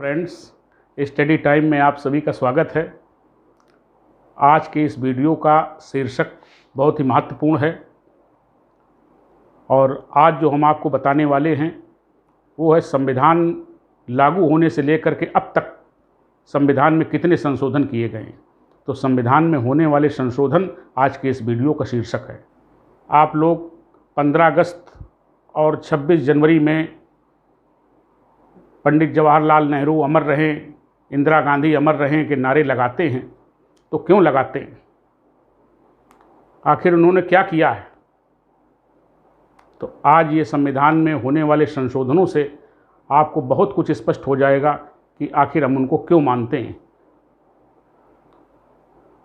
Friends, study time में आप सभी का स्वागत है। आज के इस वीडियो का शीर्षक बहुत ही महत्वपूर्ण है और आज जो हम आपको बताने वाले हैं वो है संविधान लागू होने से लेकर के अब तक संविधान में कितने संशोधन किए गए हैं। तो संविधान में होने वाले संशोधन आज के इस वीडियो का शीर्षक है। आप लोग 15 अगस्त और 26 जनवरी में पंडित जवाहरलाल नेहरू अमर रहें, इंदिरा गांधी अमर रहें के नारे लगाते हैं। तो क्यों लगाते हैं? आखिर उन्होंने क्या किया है? तो आज ये संविधान में होने वाले संशोधनों से आपको बहुत कुछ स्पष्ट हो जाएगा कि आखिर हम उनको क्यों मानते हैं।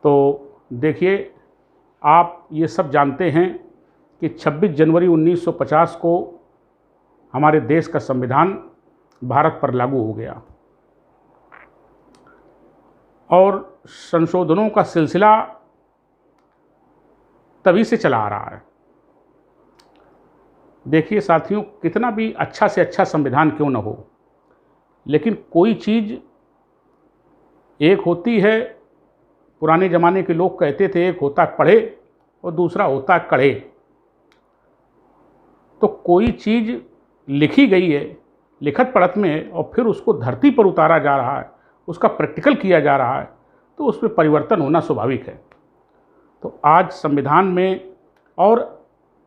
तो देखिए, आप ये सब जानते हैं कि 26 जनवरी 1950 को हमारे देश का संविधान भारत पर लागू हो गया और संशोधनों का सिलसिला तभी से चला आ रहा है। देखिए साथियों, कितना भी अच्छा से अच्छा संविधान क्यों न हो, लेकिन कोई चीज़ एक होती है। पुराने ज़माने के लोग कहते थे एक होता है पढ़े और दूसरा होता है कढ़े। तो कोई चीज़ लिखी गई है लिखत पढ़त में और फिर उसको धरती पर उतारा जा रहा है, उसका प्रैक्टिकल किया जा रहा है, तो उसमें परिवर्तन होना स्वाभाविक है। तो आज संविधान में और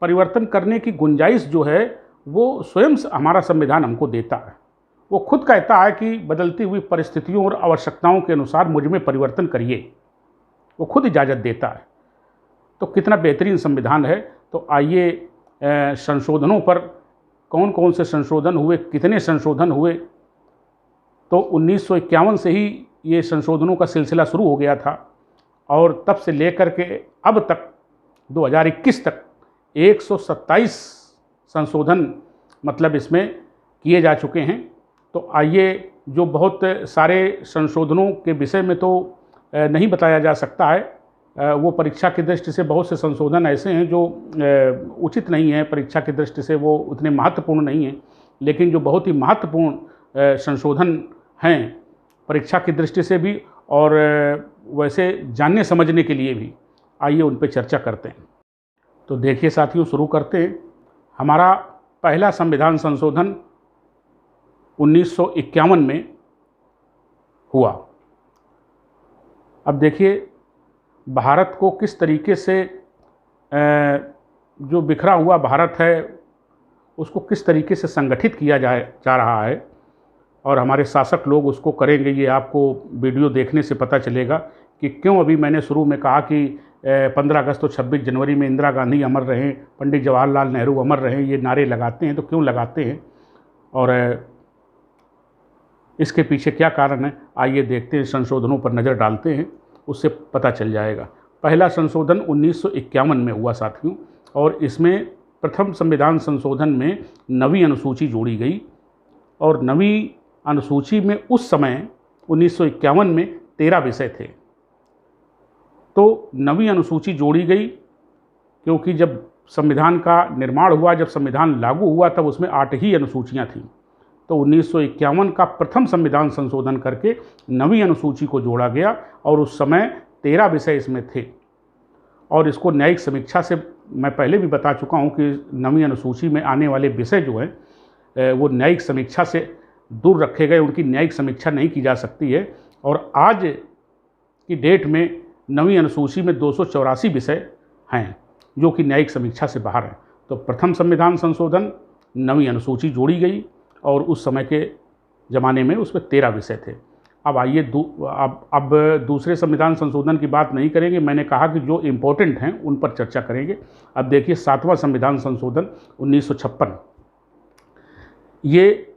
परिवर्तन करने की गुंजाइश जो है वो स्वयं हमारा संविधान हमको देता है। वो खुद कहता है कि बदलती हुई परिस्थितियों और आवश्यकताओं के अनुसार मुझ में परिवर्तन करिए, वो खुद इजाज़त देता है। तो कितना बेहतरीन संविधान है। तो आइए संशोधनों पर, कौन कौन से संशोधन हुए, कितने संशोधन हुए। तो 1951 से ही ये संशोधनों का सिलसिला शुरू हो गया था और तब से लेकर के अब तक 2021 तक 127 संशोधन मतलब इसमें किए जा चुके हैं। तो आइए, जो बहुत सारे संशोधनों के विषय में तो नहीं बताया जा सकता है, वो परीक्षा की दृष्टि से बहुत से संशोधन ऐसे हैं जो उचित नहीं है, परीक्षा की दृष्टि से वो उतने महत्वपूर्ण नहीं हैं। लेकिन जो बहुत ही महत्वपूर्ण संशोधन हैं परीक्षा की दृष्टि से भी और वैसे जानने समझने के लिए भी, आइए उन पर चर्चा करते हैं। तो देखिए साथियों, शुरू करते हैं। हमारा पहला संविधान संशोधन 1951 में हुआ। अब देखिए, भारत को किस तरीके से जो बिखरा हुआ भारत है उसको किस तरीके से संगठित किया जा रहा है और हमारे शासक लोग उसको करेंगे, ये आपको वीडियो देखने से पता चलेगा कि क्यों अभी मैंने शुरू में कहा कि 15 अगस्त और 26 जनवरी में इंदिरा गांधी अमर रहें, पंडित जवाहरलाल नेहरू अमर रहें, ये नारे लगाते हैं। तो क्यों लगाते हैं और इसके पीछे क्या कारण है, आइए देखते हैं, संशोधनों पर नज़र डालते हैं, उससे पता चल जाएगा। पहला संशोधन 1951 में हुआ साथियों, और इसमें प्रथम संविधान संशोधन में नवीं अनुसूची जोड़ी गई और नवीं अनुसूची में उस समय 1951 में 13 विषय थे। तो नवीं अनुसूची जोड़ी गई क्योंकि जब संविधान का निर्माण हुआ, जब संविधान लागू हुआ, तब उसमें 8 ही अनुसूचियाँ थीं। तो 1951 का प्रथम संविधान संशोधन करके नवीं अनुसूची को जोड़ा गया और उस समय 13 विषय इसमें थे। और इसको न्यायिक समीक्षा से, मैं पहले भी बता चुका हूँ कि नवीं अनुसूची में आने वाले विषय जो हैं वो न्यायिक समीक्षा से दूर रखे गए, उनकी न्यायिक समीक्षा नहीं की जा सकती है। और आज की डेट में नवीं अनुसूची में 284 विषय हैं जो कि न्यायिक समीक्षा से बाहर हैं। तो प्रथम संविधान संशोधन, नवीं अनुसूची जोड़ी गई और उस समय के ज़माने में उसमें 13 विषय थे। अब आइए अब दूसरे संविधान संशोधन की बात नहीं करेंगे, मैंने कहा कि जो इम्पोर्टेंट हैं उन पर चर्चा करेंगे। अब देखिए, 7वां संविधान संशोधन 1956, ये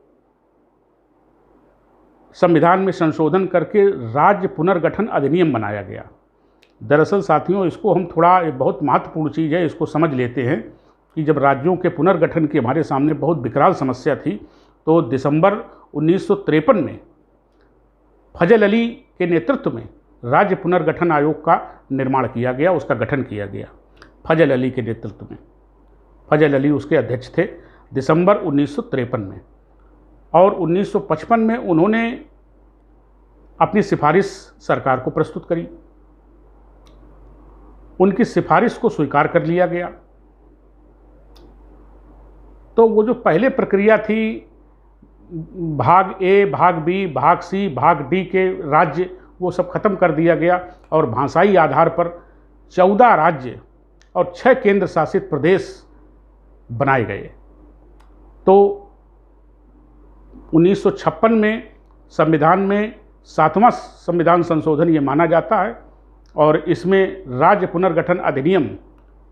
संविधान में संशोधन करके राज्य पुनर्गठन अधिनियम बनाया गया। दरअसल साथियों, इसको हम थोड़ा, बहुत महत्वपूर्ण चीज़ है, इसको समझ लेते हैं कि जब राज्यों के पुनर्गठन की हमारे सामने बहुत विकराल समस्या थी, तो दिसंबर 1953 में फजल अली के नेतृत्व में राज्य पुनर्गठन आयोग का निर्माण किया गया, उसका गठन किया गया फजल अली के नेतृत्व में। फजल अली उसके अध्यक्ष थे दिसंबर 1953 में। और 1955 में उन्होंने अपनी सिफारिश सरकार को प्रस्तुत करी। उनकी सिफारिश को स्वीकार कर लिया गया। तो वो जो पहले प्रक्रिया थी, भाग ए, भाग बी, भाग सी, भाग डी के राज्य, वो सब खत्म कर दिया गया और भाषाई आधार पर 14 राज्य और 6 केंद्र शासित प्रदेश बनाए गए। तो 1956 में संविधान में 7वां संविधान संशोधन ये माना जाता है और इसमें राज्य पुनर्गठन अधिनियम,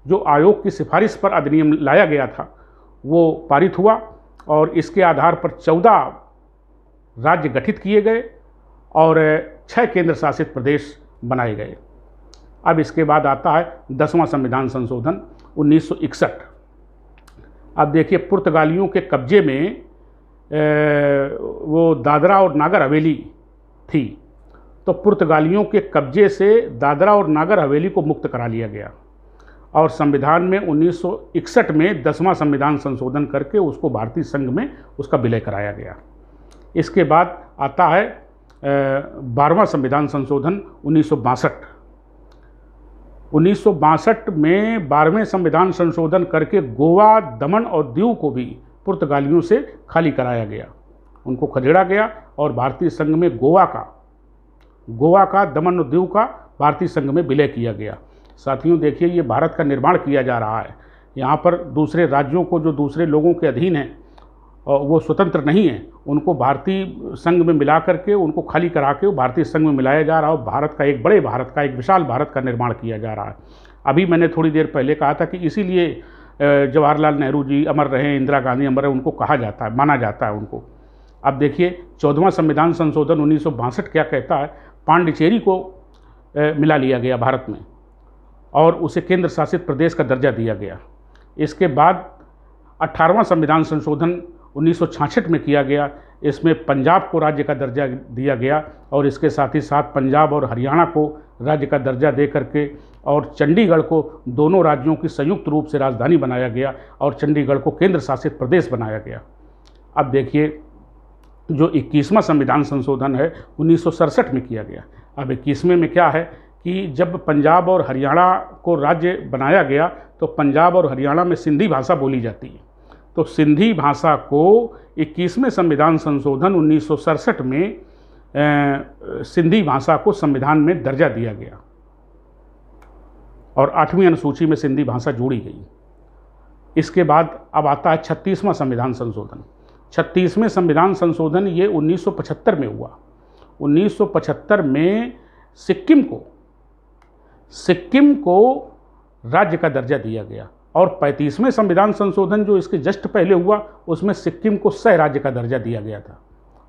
जो आयोग की सिफारिश पर अधिनियम लाया गया था, वो पारित हुआ और इसके आधार पर 14 राज्य गठित किए गए और 6 केंद्र शासित प्रदेश बनाए गए। अब इसके बाद आता है 10वां संविधान संशोधन 1961। अब देखिए, पुर्तगालियों के कब्जे में वो दादरा और नागर हवेली थी, तो पुर्तगालियों के कब्जे से दादरा और नागर हवेली को मुक्त करा लिया गया और संविधान में 1961 में 10वां संविधान संशोधन करके उसको भारतीय संघ में उसका विलय कराया गया। इसके बाद आता है 12वां संविधान संशोधन 1962। 1962 में 12वें संविधान संशोधन करके गोवा, दमन और दीव को भी पुर्तगालियों से खाली कराया गया, उनको खदेड़ा गया और भारतीय संघ में गोवा का, दमन और दीव का भारतीय संघ में विलय किया गया। साथियों देखिए, ये भारत का निर्माण किया जा रहा है। यहाँ पर दूसरे राज्यों को, जो दूसरे लोगों के अधीन हैं और वो स्वतंत्र नहीं है, उनको भारतीय संघ में मिला करके, उनको खाली करा के भारतीय संघ में मिलाया जा रहा है और भारत का एक बड़े भारत का, एक विशाल भारत का निर्माण किया जा रहा है। अभी मैंने थोड़ी देर पहले कहा था कि इसीलिए जवाहरलाल नेहरू जी अमर रहे, इंदिरा गांधी अमर रहे, उनको कहा जाता है, माना जाता है उनको। अब देखिए, 14वां संविधान संशोधन 1962 क्या कहता है, पांडिचेरी को मिला लिया गया भारत में और उसे केंद्र शासित प्रदेश का दर्जा दिया गया। इसके बाद 18वां संविधान संशोधन 1966 में किया गया। इसमें पंजाब को राज्य का दर्जा दिया गया और इसके साथ ही साथ पंजाब और हरियाणा को राज्य का दर्जा दे करके और चंडीगढ़ को दोनों राज्यों की संयुक्त रूप से राजधानी बनाया गया और चंडीगढ़ को केंद्र शासित प्रदेश बनाया गया। अब देखिए, जो 21वां संविधान संशोधन है 1967 में किया गया। अब 21वें में क्या है कि जब पंजाब और हरियाणा को राज्य बनाया गया तो पंजाब और हरियाणा में सिंधी भाषा बोली जाती है, तो सिंधी भाषा को 21वें संविधान संशोधन 1967 में सिंधी भाषा को संविधान में दर्जा दिया गया और 8वीं अनुसूची में सिंधी भाषा जोड़ी गई। इसके बाद अब आता है 36वां संविधान संशोधन। 36वें संविधान संशोधन ये 1975 में हुआ। 1975 में सिक्किम को राज्य का दर्जा दिया गया और 35वें संविधान संशोधन जो इसके जस्ट पहले हुआ उसमें सिक्किम को सह राज्य का दर्जा दिया गया था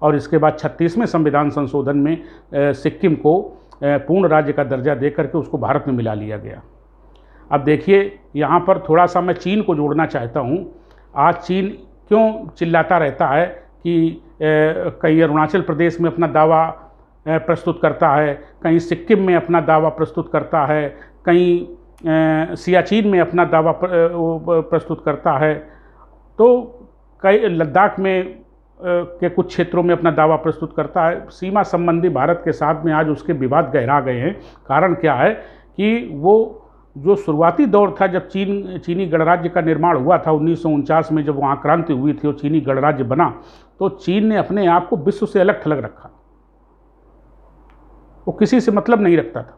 और इसके बाद 36वें संविधान संशोधन में सिक्किम को पूर्ण राज्य का दर्जा दे करके उसको भारत में मिला लिया गया। अब देखिए, यहाँ पर थोड़ा सा मैं चीन को जोड़ना चाहता हूँ। आज चीन क्यों चिल्लाता रहता है कि कहीं अरुणाचल प्रदेश में अपना दावा प्रस्तुत करता है, कहीं सिक्किम में अपना दावा प्रस्तुत करता है, कहीं सियाचिन में अपना दावा प्रस्तुत करता है, तो कई लद्दाख में के कुछ क्षेत्रों में अपना दावा प्रस्तुत करता है। सीमा संबंधी भारत के साथ में आज उसके विवाद गहरा गए हैं। कारण क्या है कि वो जो शुरुआती दौर था जब चीनी गणराज्य का निर्माण हुआ था 1949 में, जब वहाँ क्रांति हुई थी और चीनी गणराज्य बना, तो चीन ने अपने आप को विश्व से अलग थलग रखा, वो किसी से मतलब नहीं रखता था।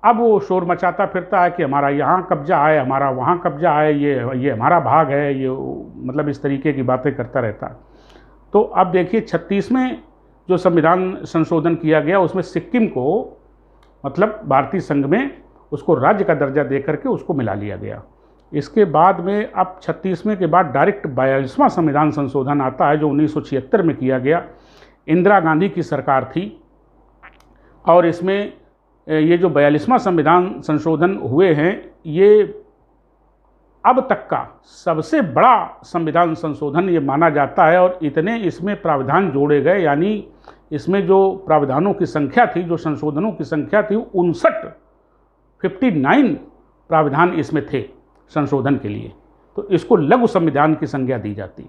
अब वो शोर मचाता फिरता है कि हमारा यहाँ कब्जा है, हमारा वहाँ कब्जा है, ये हमारा भाग है, ये मतलब इस तरीके की बातें करता रहता है। तो अब देखिए, 36वें जो संविधान संशोधन किया गया उसमें सिक्किम को मतलब भारतीय संघ में उसको राज्य का दर्जा दे करके उसको मिला लिया गया। इसके बाद में अब 36वें के बाद डायरेक्ट 42वां संविधान संशोधन आता है जो 1976 में किया गया। इंदिरा गांधी की सरकार थी और इसमें ये जो 42वां संविधान संशोधन हुए हैं ये अब तक का सबसे बड़ा संविधान संशोधन ये माना जाता है और इतने इसमें प्रावधान जोड़े गए, यानी इसमें जो प्रावधानों की संख्या थी, जो संशोधनों की संख्या थी 59 प्रावधान इसमें थे संशोधन के लिए, तो इसको लघु संविधान की संज्ञा दी जाती।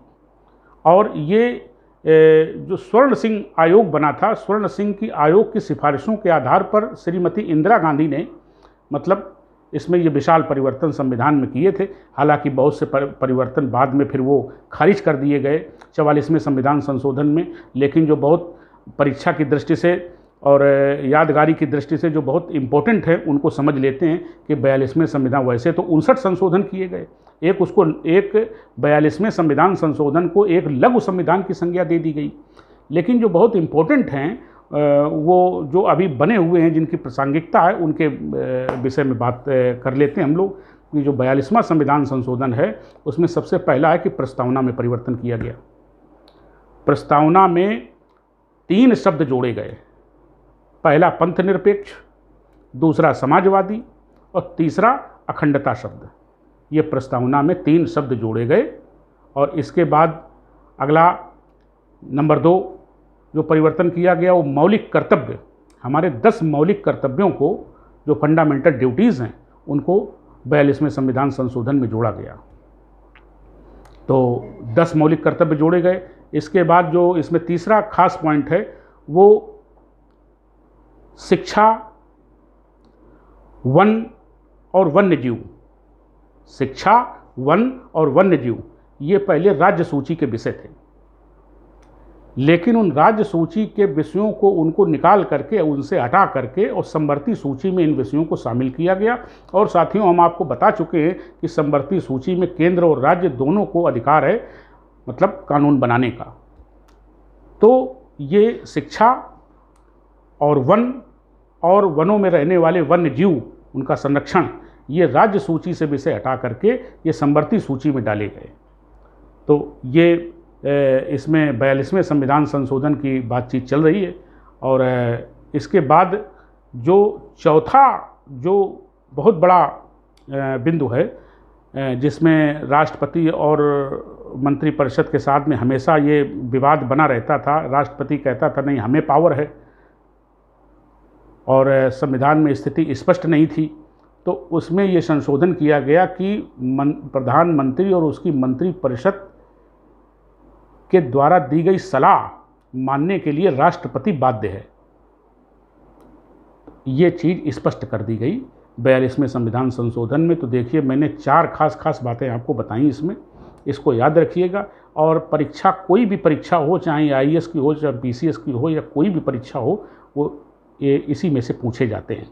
और ये जो स्वर्ण सिंह आयोग बना था, स्वर्ण सिंह की आयोग की सिफारिशों के आधार पर श्रीमती इंदिरा गांधी ने मतलब इसमें ये विशाल परिवर्तन संविधान में किए थे। हालांकि बहुत से परिवर्तन बाद में फिर वो खारिज कर दिए गए 44वें संविधान संशोधन में, लेकिन जो बहुत परीक्षा की दृष्टि से और यादगारी की दृष्टि से जो बहुत इम्पोर्टेंट है उनको समझ लेते हैं कि 42वें संविधान, वैसे तो 59 संशोधन किए गए, एक 42वें संविधान संशोधन को एक लघु संविधान की संज्ञा दे दी गई, लेकिन जो बहुत इम्पोर्टेंट हैं वो जो अभी बने हुए हैं जिनकी प्रासंगिकता है उनके विषय में बात कर लेते हैं हम लोग। कि जो 42वां संविधान संशोधन है उसमें सबसे पहला है कि प्रस्तावना में परिवर्तन किया गया। प्रस्तावना में 3 शब्द जोड़े गए, पहला पंथ निरपेक्ष, दूसरा समाजवादी और तीसरा अखंडता शब्द। ये प्रस्तावना में 3 शब्द जोड़े गए। और इसके बाद अगला नंबर 2 जो परिवर्तन किया गया वो मौलिक कर्तव्य, हमारे 10 मौलिक कर्तव्यों को जो फंडामेंटल ड्यूटीज़ हैं उनको 42वें संविधान संशोधन में जोड़ा गया। तो 10 मौलिक कर्तव्य जोड़े गए। इसके बाद जो इसमें तीसरा खास पॉइंट है वो शिक्षा, वन और वन्य जीव। शिक्षा, वन और वन्य जीव ये पहले राज्य सूची के विषय थे, लेकिन उन राज्य सूची के विषयों को उनको निकाल करके, उनसे हटा करके और समवर्ती सूची में इन विषयों को शामिल किया गया। और साथियों, हम आपको बता चुके हैं कि समवर्ती सूची में केंद्र और राज्य दोनों को अधिकार है मतलब कानून बनाने का। तो ये शिक्षा और वन और वनों में रहने वाले वन्य जीव, उनका संरक्षण, ये राज्य सूची से विषय हटा करके ये समवर्ती सूची में डाले गए। तो ये इसमें 42वें संविधान संशोधन की बातचीत चल रही है। और इसके बाद जो चौथा जो बहुत बड़ा बिंदु है जिसमें राष्ट्रपति और मंत्रिपरिषद के साथ में हमेशा ये विवाद बना रहता था। राष्ट्रपति कहता था नहीं हमें पावर है और संविधान में स्थिति स्पष्ट नहीं थी, तो उसमें ये संशोधन किया गया कि प्रधानमंत्री और उसकी मंत्रिपरिषद के द्वारा दी गई सलाह मानने के लिए राष्ट्रपति बाध्य है। ये चीज़ स्पष्ट कर दी गई 42वें संविधान संशोधन में। तो देखिए, मैंने 4 खास बातें आपको बताई इसमें, इसको याद रखिएगा। और परीक्षा, कोई भी परीक्षा हो, चाहे IAS की हो, चाहे PCS की हो, या कोई भी परीक्षा हो, वो ये इसी में से पूछे जाते हैं।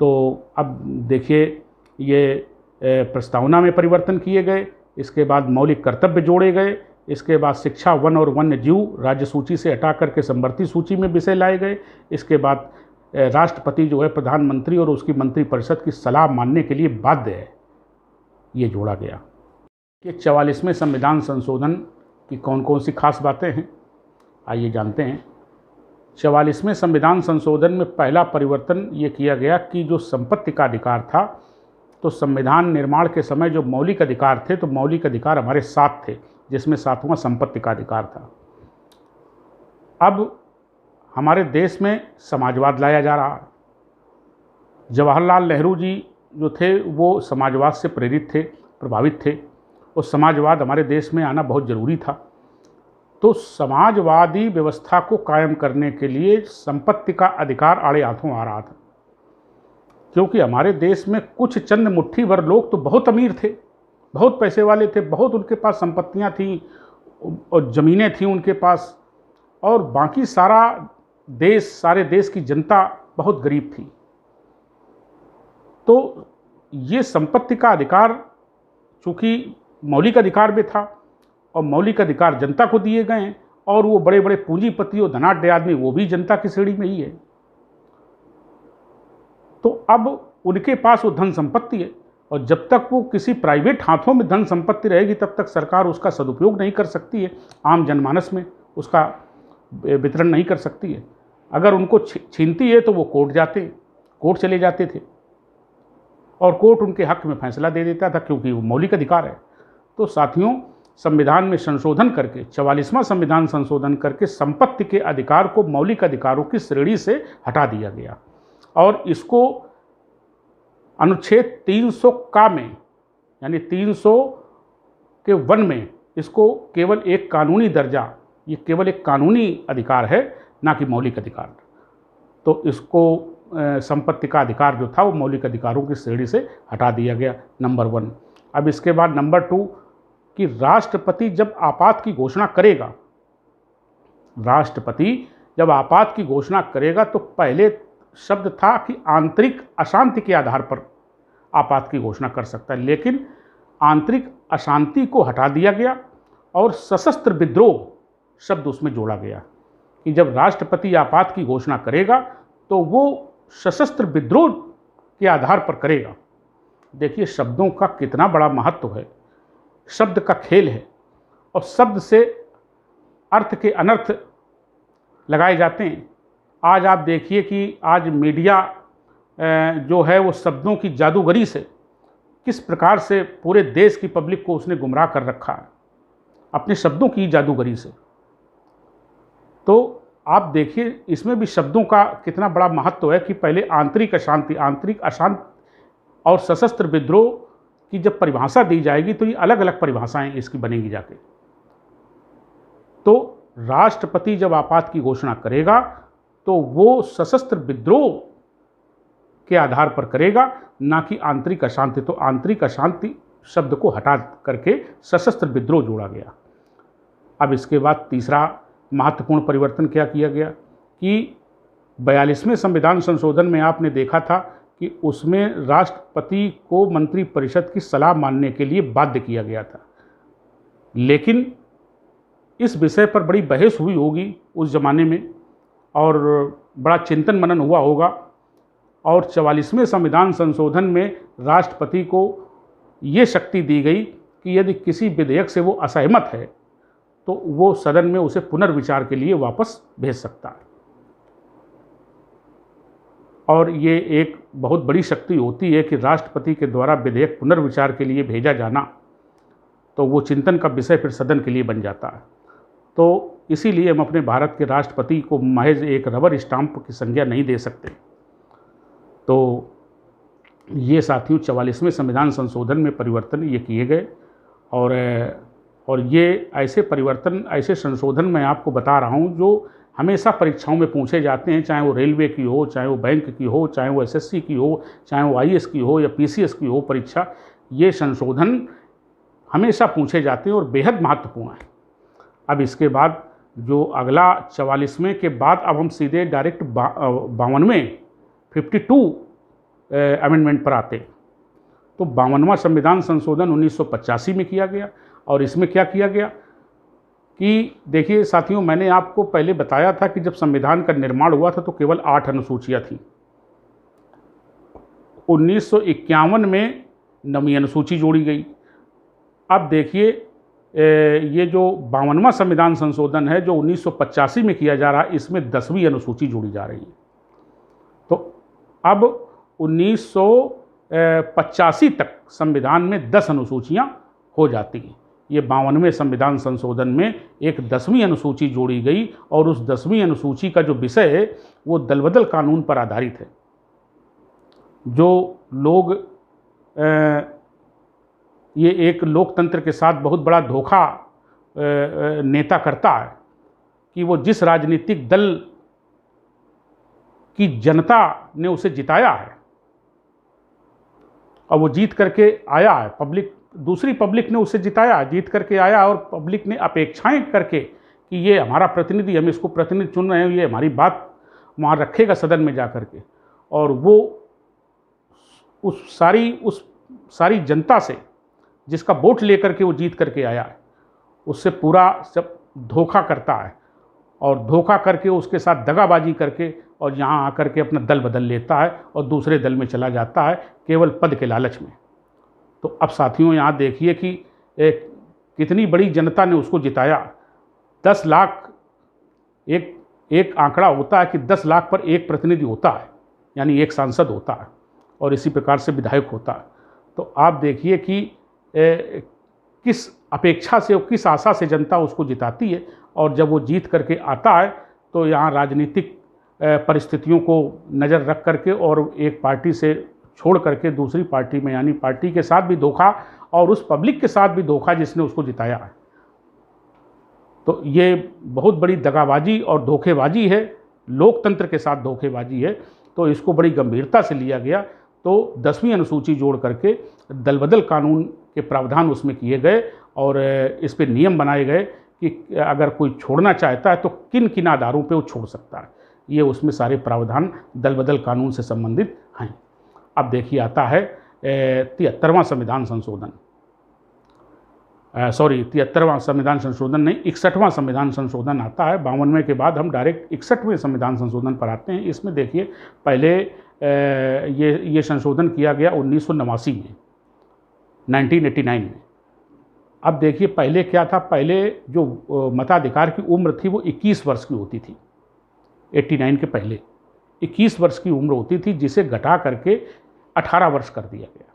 तो अब देखिए, ये प्रस्तावना में परिवर्तन किए गए, इसके बाद मौलिक कर्तव्य जोड़े गए, इसके बाद शिक्षा, वन और वन्य जीव राज्य सूची से हटा करके समवर्ती सूची में विषय लाए गए। इसके बाद राष्ट्रपति जो है प्रधानमंत्री और उसकी मंत्रिपरिषद की सलाह मानने के लिए बाध्य है, ये जोड़ा गया। कि 44वें संविधान संशोधन की कौन कौन सी खास बातें हैं, आइए जानते हैं। 44वें संविधान संशोधन में पहला परिवर्तन ये किया गया कि जो संपत्ति का अधिकार था, तो संविधान निर्माण के समय जो मौलिक अधिकार थे, तो मौलिक अधिकार हमारे 7 थे, जिसमें 7वां संपत्ति का अधिकार था। अब हमारे देश में समाजवाद लाया जा रहा है। जवाहरलाल नेहरू जी जो थे वो समाजवाद से प्रेरित थे, प्रभावित थे, और समाजवाद हमारे देश में आना बहुत ज़रूरी था। तो समाजवादी व्यवस्था को कायम करने के लिए संपत्ति का अधिकार आड़े हाथों आ रहा था, क्योंकि हमारे देश में कुछ चंद मुट्ठी भर लोग तो बहुत अमीर थे, बहुत पैसे वाले थे, बहुत उनके पास संपत्तियां थीं और ज़मीनें थीं उनके पास, और बाकी सारे देश की जनता बहुत गरीब थी। तो ये संपत्ति का अधिकार चूँकि मौलिक अधिकार भी था, और मौलिक अधिकार जनता को दिए गए हैं, और वो बड़े बड़े पूंजीपति और धनाढ्य आदमी वो भी जनता की श्रेणी में ही है। तो अब उनके पास वो धन संपत्ति है, और जब तक वो किसी प्राइवेट हाथों में धन संपत्ति रहेगी तब तक सरकार उसका सदुपयोग नहीं कर सकती है, आम जनमानस में उसका वितरण नहीं कर सकती है। अगर उनको छीनती है तो वो कोर्ट चले जाते थे, और कोर्ट उनके हक में फैसला दे देता था, क्योंकि वो मौलिक अधिकार है। तो साथियों, संविधान में संशोधन करके 44वां संविधान संशोधन करके संपत्ति के अधिकार को मौलिक अधिकारों की श्रेणी से हटा दिया गया, और इसको अनुच्छेद 300 का में, यानी 300 के 1 में इसको केवल एक कानूनी दर्जा ये केवल एक कानूनी अधिकार है, ना कि मौलिक अधिकार। तो इसको संपत्ति का अधिकार जो था वो मौलिक अधिकारों की श्रेणी से हटा दिया गया, नंबर 1। अब इसके बाद नंबर 2 कि राष्ट्रपति जब आपात की घोषणा करेगा, राष्ट्रपति जब आपात की घोषणा करेगा तो पहले शब्द था कि आंतरिक अशांति के आधार पर आपात की घोषणा कर सकता है, लेकिन आंतरिक अशांति को हटा दिया गया और सशस्त्र विद्रोह शब्द उसमें जोड़ा गया कि जब राष्ट्रपति आपात की घोषणा करेगा तो वो सशस्त्र विद्रोह के आधार पर करेगा। देखिए शब्दों का कितना बड़ा महत्व है, शब्द का खेल है, और शब्द से अर्थ के अनर्थ लगाए जाते हैं। आज आप देखिए कि आज मीडिया जो है वो शब्दों की जादूगरी से किस प्रकार से पूरे देश की पब्लिक को उसने गुमराह कर रखा है, अपने शब्दों की जादूगरी से। तो आप देखिए इसमें भी शब्दों का कितना बड़ा महत्व है कि पहले आंतरिक अशांति और सशस्त्र विद्रोह की जब परिभाषा दी जाएगी तो ये अलग अलग परिभाषाएं इसकी बनेंगी जाके। तो राष्ट्रपति जब आपात की घोषणा करेगा तो वो सशस्त्र विद्रोह के आधार पर करेगा, ना कि आंतरिक अशांति। तो आंतरिक अशांति शब्द को हटा करके सशस्त्र विद्रोह जोड़ा गया। अब इसके बाद तीसरा महत्वपूर्ण परिवर्तन क्या किया गया कि 42वें संविधान संशोधन में आपने देखा था कि उसमें राष्ट्रपति को मंत्रिपरिषद की सलाह मानने के लिए बाध्य किया गया था, लेकिन इस विषय पर बड़ी बहस हुई होगी उस ज़माने में और बड़ा चिंतन मनन हुआ होगा, और 44वें संविधान संशोधन में राष्ट्रपति को ये शक्ति दी गई कि यदि किसी विधेयक से वो असहमत है तो वो सदन में उसे पुनर्विचार के लिए वापस भेज सकता है। और ये एक बहुत बड़ी शक्ति होती है कि राष्ट्रपति के द्वारा विधेयक पुनर्विचार के लिए भेजा जाना, तो वो चिंतन का विषय फिर सदन के लिए बन जाता है। तो इसीलिए हम अपने भारत के राष्ट्रपति को महज एक रबर स्टाम्प की संज्ञा नहीं दे सकते। तो ये साथियों 44वें संविधान संशोधन में परिवर्तन ये किए गए, और ये ऐसे परिवर्तन, ऐसे संशोधन मैं आपको बता रहा हूँ जो हमेशा परीक्षाओं में पूछे जाते हैं, चाहे वो रेलवे की हो, चाहे वो बैंक की हो, चाहे वो एसएससी की हो, चाहे वो आईएएस की हो या पीसीएस की हो परीक्षा। ये संशोधन हमेशा पूछे जाते हैं और बेहद महत्वपूर्ण है। अब इसके बाद जो अगला 44वें के बाद अब हम सीधे डायरेक्ट 52वें 52 अमेंडमेंट पर आते हैं। तो 52वां संविधान संशोधन 1985 में किया गया, और इसमें क्या किया गया कि देखिए साथियों, मैंने आपको पहले बताया था कि जब संविधान का निर्माण हुआ था तो केवल 8 अनुसूचियाँ थीं। 1951 में 9वीं अनुसूची जोड़ी गई। अब देखिए ये जो 52वां संविधान संशोधन है जो 1985 में किया जा रहा है, इसमें 10वीं अनुसूची जोड़ी जा रही है। तो अब 1985 तक संविधान में 10 अनुसूचियाँ हो जाती हैं। ये 52वें संविधान संशोधन में एक 10वीं अनुसूची जोड़ी गई, और उस 10वीं अनुसूची का जो विषय है वो दलबदल कानून पर आधारित है। जो लोग ये एक लोकतंत्र के साथ बहुत बड़ा धोखा नेता करता है कि वो जिस राजनीतिक दल की जनता ने उसे जिताया है और वो जीत करके आया है, दूसरी पब्लिक ने उसे जिताया, जीत करके आया, और पब्लिक ने अपेक्षाएं करके कि ये हमारा प्रतिनिधि, हम इसको प्रतिनिधि चुन रहे हैं, ये हमारी बात वहाँ रखेगा सदन में जा करके, और वो उस सारी जनता से जिसका वोट लेकर के वो जीत करके आया है उससे पूरा सब धोखा करता है, और धोखा करके उसके साथ दगाबाजी करके और यहाँ आकर के अपना दल बदल लेता है और दूसरे दल में चला जाता है केवल पद के लालच में। तो अब साथियों यहाँ देखिए कि कितनी बड़ी जनता ने उसको जिताया। 10 लाख एक आंकड़ा होता है कि 10 लाख पर एक प्रतिनिधि होता है, यानी एक सांसद होता है, और इसी प्रकार से विधायक होता है। तो आप देखिए कि किस अपेक्षा से और किस आशा से जनता उसको जिताती है, और जब वो जीत करके आता है तो यहाँ राजनीतिक परिस्थितियों को नज़र रख करके और एक पार्टी से छोड़ करके दूसरी पार्टी में, यानी पार्टी के साथ भी धोखा और उस पब्लिक के साथ भी धोखा जिसने उसको जिताया है। तो ये बहुत बड़ी दगाबाजी और धोखेबाजी है, लोकतंत्र के साथ धोखेबाजी है। तो इसको बड़ी गंभीरता से लिया गया। तो 10वीं अनुसूची जोड़ करके दलबदल कानून के प्रावधान उसमें किए गए और इस पे नियम बनाए गए कि अगर कोई छोड़ना चाहता है तो किन किन आधारों पे वो छोड़ सकता है। ये उसमें सारे प्रावधान दलबदल कानून से संबंधित हैं। अब देखिए आता है 73वां संविधान संशोधन, 73वां संविधान संशोधन नहीं, 61वां संविधान संशोधन आता है। 92 के बाद हम डायरेक्ट 61वें संविधान संशोधन पर आते हैं। इसमें देखिए पहले ये संशोधन किया गया 1989 में, 1989 में। अब देखिए पहले क्या था, पहले जो मताधिकार की उम्र थी वो 21 वर्ष की होती थी। 89 के पहले 21 वर्ष की उम्र होती थी, जिसे घटा करके 18 वर्ष कर दिया गया।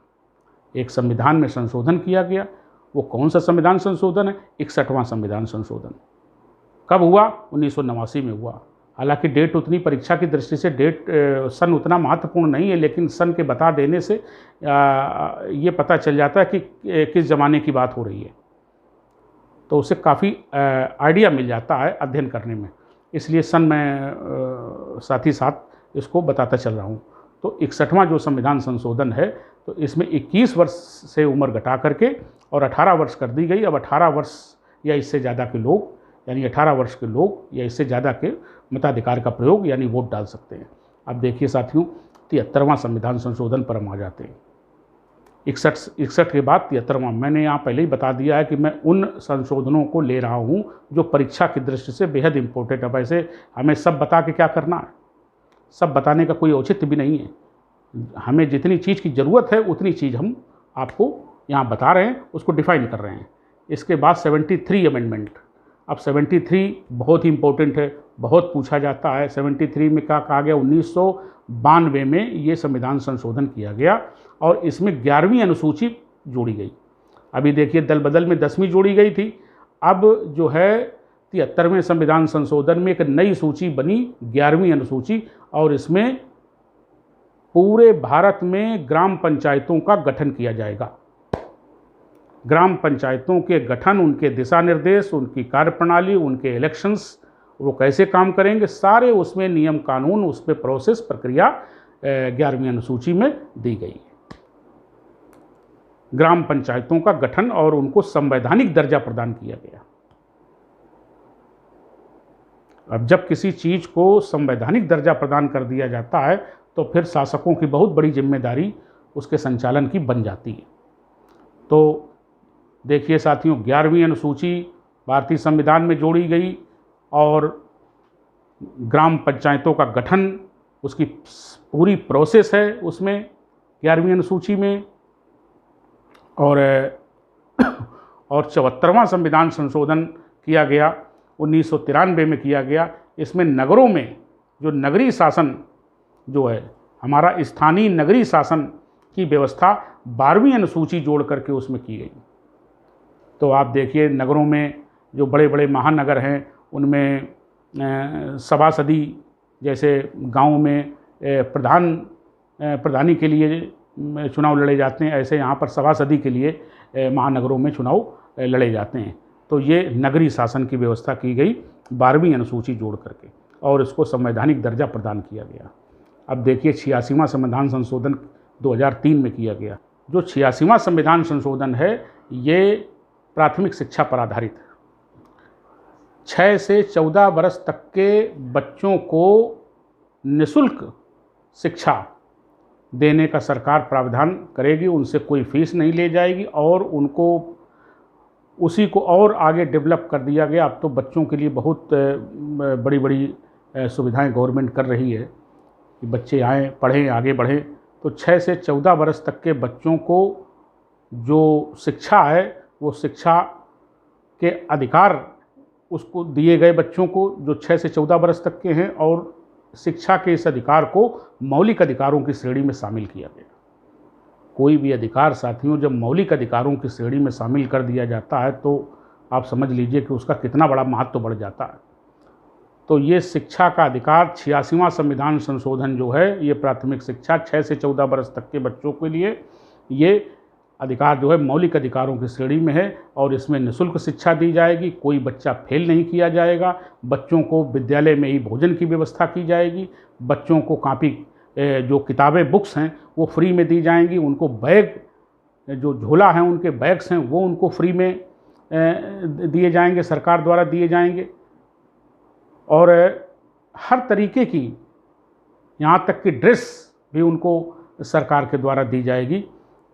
एक संविधान में संशोधन किया गया। वो कौन सा संविधान संशोधन है? 61वां संविधान संशोधन। कब हुआ? 1989 में हुआ। हालांकि डेट उतनी, परीक्षा की दृष्टि से डेट सन उतना महत्वपूर्ण नहीं है, लेकिन सन के बता देने से ये पता चल जाता है कि किस ज़माने की बात हो रही है। तो उससे काफ़ी आइडिया मिल जाता है अध्ययन करने में, इसलिए सन में साथ ही साथ इसको बताता चल रहा हूँ। तो 61वां जो संविधान संशोधन है, तो इसमें 21 वर्ष से उम्र घटा करके और 18 वर्ष कर दी गई। अब 18 वर्ष या इससे ज़्यादा के लोग, यानी 18 वर्ष के लोग या इससे ज़्यादा के मताधिकार का प्रयोग यानी वोट डाल सकते हैं। अब देखिए साथियों, 73वां संविधान संशोधन पर हम आ जाते हैं। 61 के बाद 73वां। मैंने यहाँ पहले ही बता दिया है कि मैं उन संशोधनों को ले रहा हूँ जो परीक्षा की दृष्टि से बेहद इम्पोर्टेंट है। वैसे हमें सब बता के क्या करना है, सब बताने का कोई औचित्य भी नहीं है। हमें जितनी चीज़ की ज़रूरत है उतनी चीज़ हम आपको यहाँ बता रहे हैं, उसको डिफ़ाइन कर रहे हैं। इसके बाद 73 अमेंडमेंट। अब 73 बहुत ही इम्पोर्टेंट है, बहुत पूछा जाता है। 73 में क्या कहा गया? 1992 में ये संविधान संशोधन किया गया और इसमें 11वीं अनुसूची जोड़ी गई। अभी देखिए दल बदल में 10वीं जोड़ी गई थी। अब जो है 73वें संविधान संशोधन में एक नई सूची बनी, 11वीं अनुसूची, और इसमें पूरे भारत में ग्राम पंचायतों का गठन किया जाएगा। ग्राम पंचायतों के गठन, उनके दिशा निर्देश, उनकी कार्यप्रणाली, उनके इलेक्शंस, वो कैसे काम करेंगे, सारे उसमें नियम कानून, उस पर प्रोसेस, प्रक्रिया 11वीं अनुसूची में दी गई है। ग्राम पंचायतों का गठन और उनको संवैधानिक दर्जा प्रदान किया गया। अब जब किसी चीज़ को संवैधानिक दर्जा प्रदान कर दिया जाता है तो फिर शासकों की बहुत बड़ी जिम्मेदारी उसके संचालन की बन जाती है। तो देखिए साथियों, 11वीं अनुसूची भारतीय संविधान में जोड़ी गई और ग्राम पंचायतों का गठन, उसकी पूरी प्रोसेस है उसमें 11वीं अनुसूची में। और 74वां संविधान संशोधन किया गया, 1993 में किया गया। इसमें नगरों में जो नगरीय शासन जो है, हमारा स्थानीय नगरीय शासन की व्यवस्था 12वीं अनुसूची जोड़ करके उसमें की गई। तो आप देखिए नगरों में जो बड़े बड़े महानगर हैं उनमें सभासदी, जैसे गांव में प्रधानी के लिए चुनाव लड़े जाते हैं, ऐसे यहाँ पर सभासदी के लिए महानगरों में चुनाव लड़े जाते हैं। तो ये नगरीय शासन की व्यवस्था की गई 12वीं अनुसूची जोड़ करके और इसको संवैधानिक दर्जा प्रदान किया गया। अब देखिए 86वां संविधान संशोधन 2003 में किया गया। जो 86वां संविधान संशोधन है ये प्राथमिक शिक्षा पर आधारित है। 6 से 14 वर्ष तक के बच्चों को निःशुल्क शिक्षा देने का सरकार प्रावधान करेगी। उनसे कोई फीस नहीं ले जाएगी और उनको उसी को और आगे डेवलप कर दिया गया। अब तो बच्चों के लिए बहुत बड़ी बड़ी सुविधाएं गवर्नमेंट कर रही है कि बच्चे आएँ, पढ़ें, आगे बढ़ें। तो 6 से 14 वर्ष तक के बच्चों को जो शिक्षा है वो शिक्षा के अधिकार उसको दिए गए बच्चों को जो 6 से 14 वर्ष तक के हैं, और शिक्षा के इस अधिकार को मौलिक अधिकारों की श्रेणी में शामिल किया गया। कोई भी अधिकार साथियों जब मौलिक अधिकारों की श्रेणी में शामिल कर दिया जाता है तो आप समझ लीजिए कि उसका कितना बड़ा महत्व बढ़ जाता है। तो ये शिक्षा का अधिकार 86वां संविधान संशोधन जो है, ये प्राथमिक शिक्षा 6 से 14 वर्ष तक के बच्चों के लिए ये अधिकार जो है मौलिक अधिकारों की श्रेणी में है और इसमें निःशुल्क शिक्षा दी जाएगी, कोई बच्चा फेल नहीं किया जाएगा, बच्चों को विद्यालय में ही भोजन की व्यवस्था की जाएगी, बच्चों को कापी जो किताबें बुक्स हैं वो फ्री में दी जाएंगी, उनको बैग जो झोला हैं उनके बैग्स हैं वो उनको फ्री में दिए जाएंगे, सरकार द्वारा दिए जाएंगे। और हर तरीके की यहाँ तक कि ड्रेस भी उनको सरकार के द्वारा दी जाएगी।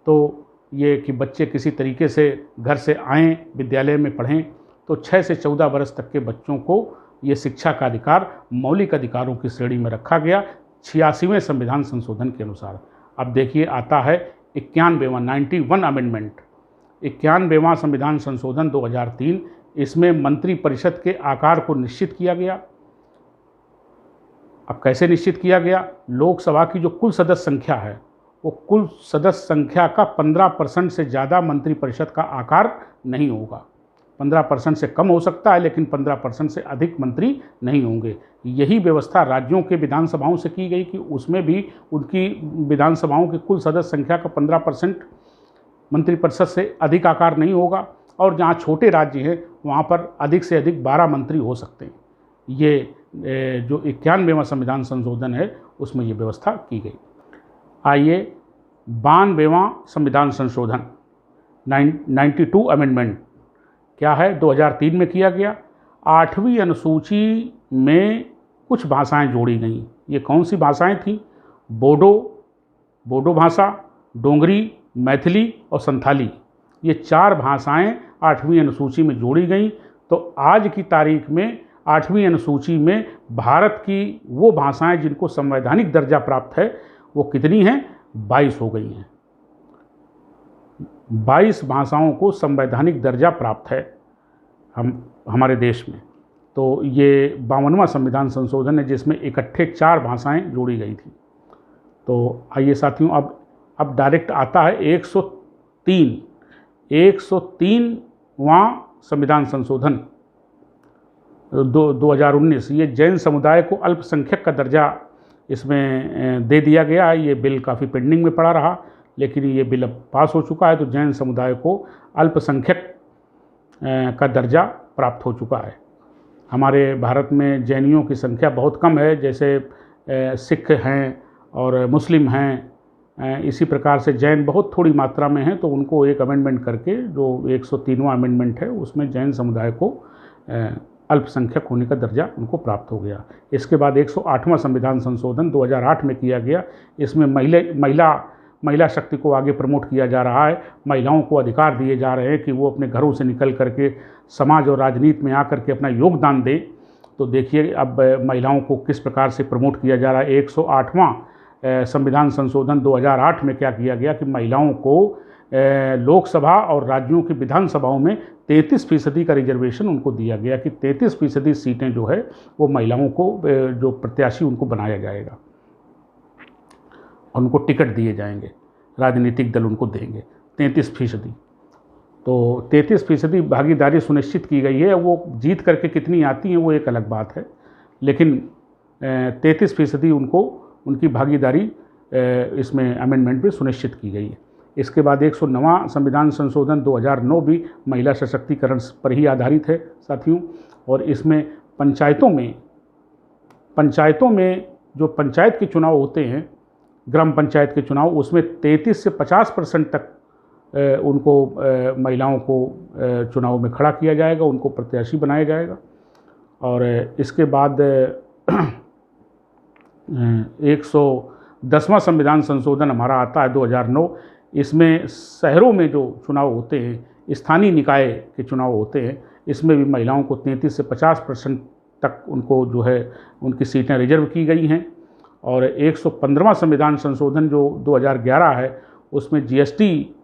तो ये कि बच्चे किसी तरीके से घर से आएँ, विद्यालय में पढ़ें, तो 6 से 14 वर्ष तक के बच्चों को ये शिक्षा का अधिकार मौलिक अधिकारों की श्रेणी में रखा गया 86वें संविधान संशोधन के अनुसार। अब देखिए आता है 91 अमेंडमेंट, 91वां संविधान संशोधन 2003। इसमें मंत्रिपरिषद के आकार को निश्चित किया गया। अब कैसे निश्चित किया गया? लोकसभा की जो कुल सदस्य संख्या है वो कुल सदस्य संख्या का 15% से ज़्यादा मंत्रिपरिषद का आकार नहीं होगा। 15% से कम हो सकता है लेकिन 15% से अधिक मंत्री नहीं होंगे। यही व्यवस्था राज्यों के विधानसभाओं से की गई कि उसमें भी उनकी विधानसभाओं की कुल सदस्य संख्या का 15% मंत्रिपरिषद से अधिक आकार नहीं होगा और जहाँ छोटे राज्य हैं वहाँ पर अधिक से अधिक 12 मंत्री हो सकते हैं। ये जो 91वां संविधान संशोधन है उसमें ये व्यवस्था की गई। आइए 92वां संविधान संशोधन 92 अमेंडमेंट क्या है, 2003 में किया गया। 8वीं अनुसूची में कुछ भाषाएं जोड़ी गईं। ये कौन सी भाषाएं थीं? बोडो भाषा, डोंगरी, मैथिली और संथाली, ये 4 भाषाएं 8वीं अनुसूची में जोड़ी गईं। तो आज की तारीख में 8वीं अनुसूची में भारत की वो भाषाएं जिनको संवैधानिक दर्जा प्राप्त है वो कितनी हैं? 22 हो गई हैं। 22 भाषाओं को संवैधानिक दर्जा प्राप्त है हमारे देश में। तो ये 52वां संविधान संशोधन है जिसमें इकट्ठे 4 भाषाएं जोड़ी गई थी। तो आइए साथियों अब डायरेक्ट आता है 103वां संविधान संशोधन 2019। ये जैन समुदाय को अल्पसंख्यक का दर्जा इसमें दे दिया गया है। ये बिल काफ़ी पेंडिंग में पड़ा रहा लेकिन ये बिल अब पास हो चुका है। तो जैन समुदाय को अल्पसंख्यक का दर्जा प्राप्त हो चुका है। हमारे भारत में जैनियों की संख्या बहुत कम है, जैसे सिख हैं और मुस्लिम हैं, इसी प्रकार से जैन बहुत थोड़ी मात्रा में हैं। तो उनको एक अमेंडमेंट करके जो 103वां अमेंडमेंट है उसमें जैन समुदाय को अल्पसंख्यक होने का दर्जा उनको प्राप्त हो गया। इसके बाद 108वां संविधान संशोधन 2008 में किया गया। इसमें महिला शक्ति को आगे प्रमोट किया जा रहा है। महिलाओं को अधिकार दिए जा रहे हैं कि वो अपने घरों से निकल करके समाज और राजनीति में आकर के अपना योगदान दें। तो देखिए अब महिलाओं को किस प्रकार से प्रमोट किया जा रहा है। 108वां संविधान संशोधन 2008 में क्या किया गया कि महिलाओं को लोकसभा और राज्यों की विधानसभाओं में 33% का रिजर्वेशन उनको दिया गया कि 33% सीटें जो है वो महिलाओं को जो प्रत्याशी उनको बनाया जाएगा, उनको टिकट दिए जाएंगे, राजनीतिक दल उनको देंगे 33%। तो 33% भागीदारी सुनिश्चित की गई है। वो जीत करके कितनी आती हैं वो एक अलग बात है, लेकिन 33% उनको उनकी भागीदारी इसमें अमेंडमेंट में सुनिश्चित की गई है। इसके बाद 109वां संविधान संशोधन 2009 भी महिला सशक्तिकरण पर ही आधारित है साथियों। और इसमें पंचायतों में जो पंचायत के चुनाव होते हैं, ग्राम पंचायत के चुनाव, उसमें 33 से 50% तक उनको महिलाओं को चुनाव में खड़ा किया जाएगा, उनको प्रत्याशी बनाया जाएगा। और इसके बाद 110वां संविधान संशोधन हमारा आता है 2009। इसमें शहरों में जो चुनाव होते हैं, स्थानीय निकाय के चुनाव होते हैं, इसमें भी महिलाओं को 33 से 50% तक उनको जो है उनकी सीटें रिजर्व की गई हैं। और 115वां संविधान संशोधन जो 2011 है उसमें जीएसटी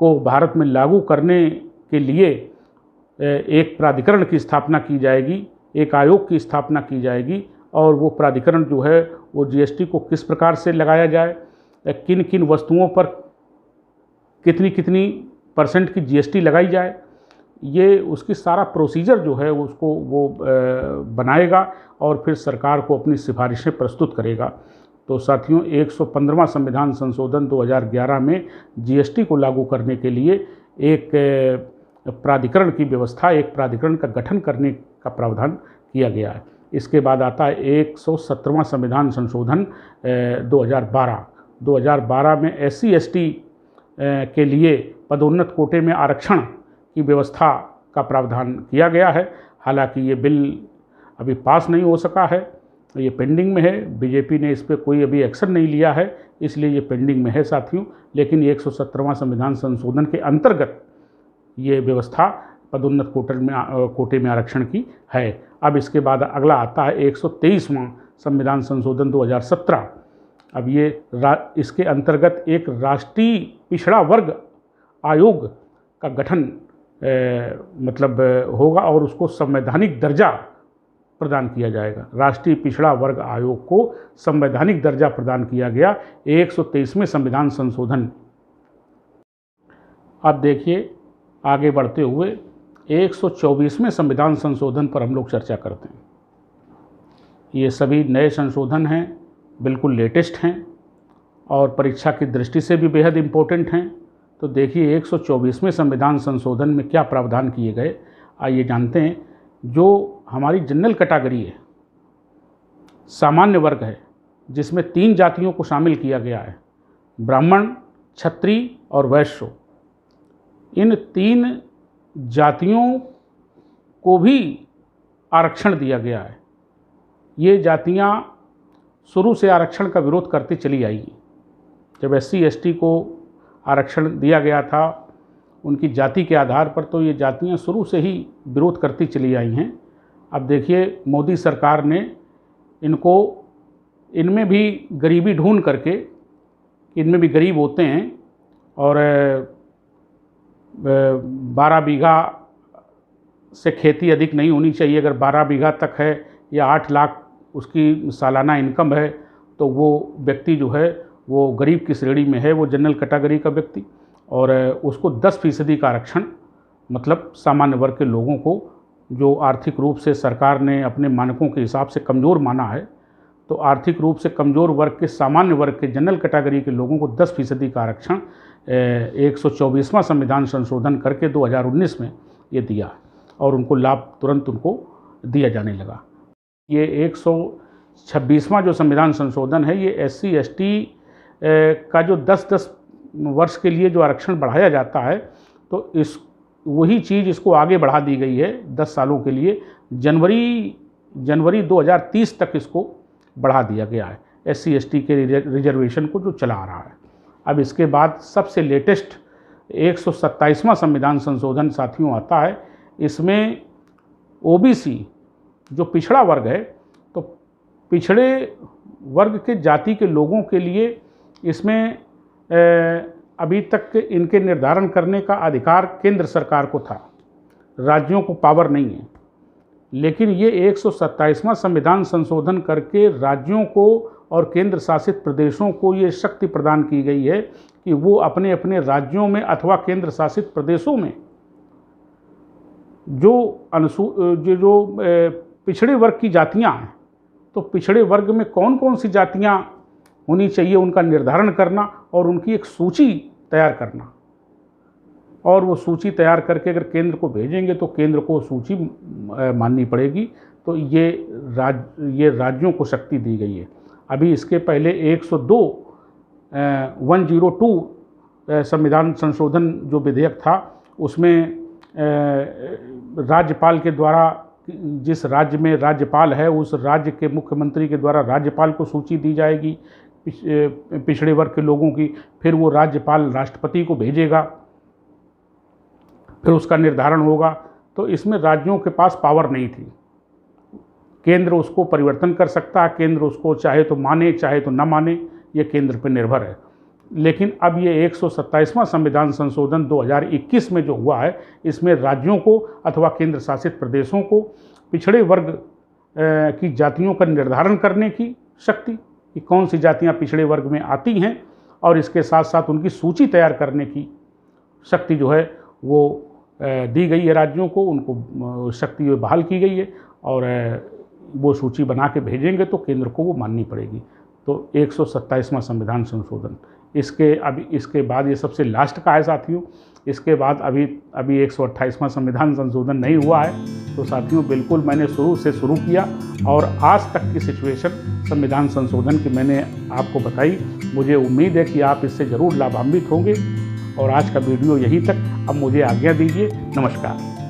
को भारत में लागू करने के लिए एक प्राधिकरण की स्थापना की जाएगी, एक आयोग की स्थापना की जाएगी। और वो प्राधिकरण जो है वो जीएसटी को किस प्रकार से लगाया जाए, किन किन वस्तुओं पर कितनी % की जीएसटी लगाई जाए, ये उसकी सारा प्रोसीजर जो है उसको वो बनाएगा और फिर सरकार को अपनी सिफारिशें प्रस्तुत करेगा। तो साथियों 115वां संविधान संशोधन 2011 में जीएसटी को लागू करने के लिए एक प्राधिकरण की व्यवस्था, एक प्राधिकरण का गठन करने का प्रावधान किया गया है। इसके बाद आता है 117वां संविधान संशोधन 2012 में SC/ST के लिए पदोन्नत कोटे में आरक्षण की व्यवस्था का प्रावधान किया गया है। हालांकि ये बिल अभी पास नहीं हो सका है, ये पेंडिंग में है। बीजेपी ने इस पर कोई अभी एक्शन नहीं लिया है, इसलिए ये पेंडिंग में है साथियों। लेकिन 117वां संविधान संशोधन के अंतर्गत ये व्यवस्था पदोन्नत कोटे में आरक्षण की है। अब इसके बाद अगला आता है 123वां संविधान संशोधन 2017। अब ये इसके अंतर्गत एक राष्ट्रीय पिछड़ा वर्ग आयोग का गठन होगा और उसको संवैधानिक दर्जा प्रदान किया जाएगा। राष्ट्रीय पिछड़ा वर्ग आयोग को संवैधानिक दर्जा प्रदान किया गया 123वें संविधान संशोधन। अब देखिए आगे बढ़ते हुए 124वें संविधान संशोधन पर हम लोग चर्चा करते हैं। ये सभी नए संशोधन हैं, बिल्कुल लेटेस्ट हैं और परीक्षा की दृष्टि से भी बेहद इम्पोर्टेंट हैं। तो देखिए 124वें संविधान संशोधन में क्या प्रावधान किए गए, आइए जानते हैं। जो हमारी जनरल कैटेगरी है, सामान्य वर्ग है, जिसमें 3 जातियों को शामिल किया गया है, ब्राह्मण, क्षत्रिय और वैश्य। इन 3 जातियों को भी आरक्षण दिया गया है। ये जातियां शुरू से आरक्षण का विरोध करती चली आई। जब SC/ST को आरक्षण दिया गया था उनकी जाति के आधार पर, तो ये जातियां शुरू से ही विरोध करती चली आई हैं। अब देखिए मोदी सरकार ने इनमें भी गरीबी ढूंढ करके, इनमें भी गरीब होते हैं और 12 बीघा से खेती अधिक नहीं होनी चाहिए। अगर 12 बीघा तक है या 8 लाख उसकी सालाना इनकम है तो वो व्यक्ति जो है वो गरीब की श्रेणी में है, वो जनरल कैटेगरी का व्यक्ति। और उसको 10% का आरक्षण, मतलब सामान्य वर्ग के लोगों को जो आर्थिक रूप से सरकार ने अपने मानकों के हिसाब से कमज़ोर माना है, तो आर्थिक रूप से कमज़ोर वर्ग के, सामान्य वर्ग के, जनरल कैटेगरी के लोगों को 10% का आरक्षण 124वां संविधान संशोधन करके 2019 में ये दिया और उनको लाभ तुरंत उनको दिया जाने लगा। ये 126वां जो संविधान संशोधन है, ये SC/ST का जो 10-10 वर्ष के लिए जो आरक्षण बढ़ाया जाता है, तो वही चीज़ इसको आगे बढ़ा दी गई है 10 सालों के लिए। जनवरी 2030 तक इसको बढ़ा दिया गया है, SC/ST के रिजर्वेशन को जो चला आ रहा है। अब इसके बाद सबसे लेटेस्ट 127वां संविधान संशोधन साथियों आता है। इसमें OBC जो पिछड़ा वर्ग है, तो पिछड़े वर्ग के जाति के लोगों के लिए इसमें अभी तक इनके निर्धारण करने का अधिकार केंद्र सरकार को था, राज्यों को पावर नहीं है। लेकिन ये 127वां संविधान संशोधन करके राज्यों को और केंद्र शासित प्रदेशों को ये शक्ति प्रदान की गई है कि वो अपने अपने राज्यों में अथवा केंद्र शासित प्रदेशों में जो पिछड़े वर्ग की जातियां हैं, तो पिछड़े वर्ग में कौन कौन सी जातियां होनी चाहिए उनका निर्धारण करना और उनकी एक सूची तैयार करना, और वो सूची तैयार करके अगर केंद्र को भेजेंगे तो केंद्र को सूची माननी पड़ेगी। तो ये राज्यों को शक्ति दी गई है। अभी इसके पहले 102 संविधान संशोधन जो विधेयक था, उसमें राज्यपाल के द्वारा, जिस राज्य में राज्यपाल है उस राज्य के मुख्यमंत्री के द्वारा राज्यपाल को सूची दी जाएगी पिछड़े वर्ग के लोगों की। फिर वो राज्यपाल राष्ट्रपति को भेजेगा, फिर उसका निर्धारण होगा। तो इसमें राज्यों के पास पावर नहीं थी। केंद्र उसको परिवर्तन कर सकता है, केंद्र उसको चाहे तो माने चाहे तो न माने, ये केंद्र पर निर्भर है। लेकिन अब ये 127वां संविधान संशोधन 2021 में जो हुआ है, इसमें राज्यों को अथवा केंद्र शासित प्रदेशों को पिछड़े वर्ग की जातियों का निर्धारण करने की शक्ति, कि कौन सी जातियां पिछड़े वर्ग में आती हैं, और इसके साथ साथ उनकी सूची तैयार करने की शक्ति जो है वो दी गई है राज्यों को। उनको शक्ति बहाल की गई है और वो सूची बना के भेजेंगे तो केंद्र को वो माननी पड़ेगी। तो 127वां संविधान संशोधन। इसके बाद ये सबसे लास्ट का है साथियों। इसके बाद अभी 128वां संविधान संशोधन नहीं हुआ है। तो साथियों बिल्कुल मैंने शुरू से शुरू किया और आज तक की सिचुएशन संविधान संशोधन की मैंने आपको बताई। मुझे उम्मीद है कि आप इससे ज़रूर लाभान्वित होंगे। और आज का वीडियो यहीं तक। अब मुझे आज्ञा दीजिए। नमस्कार।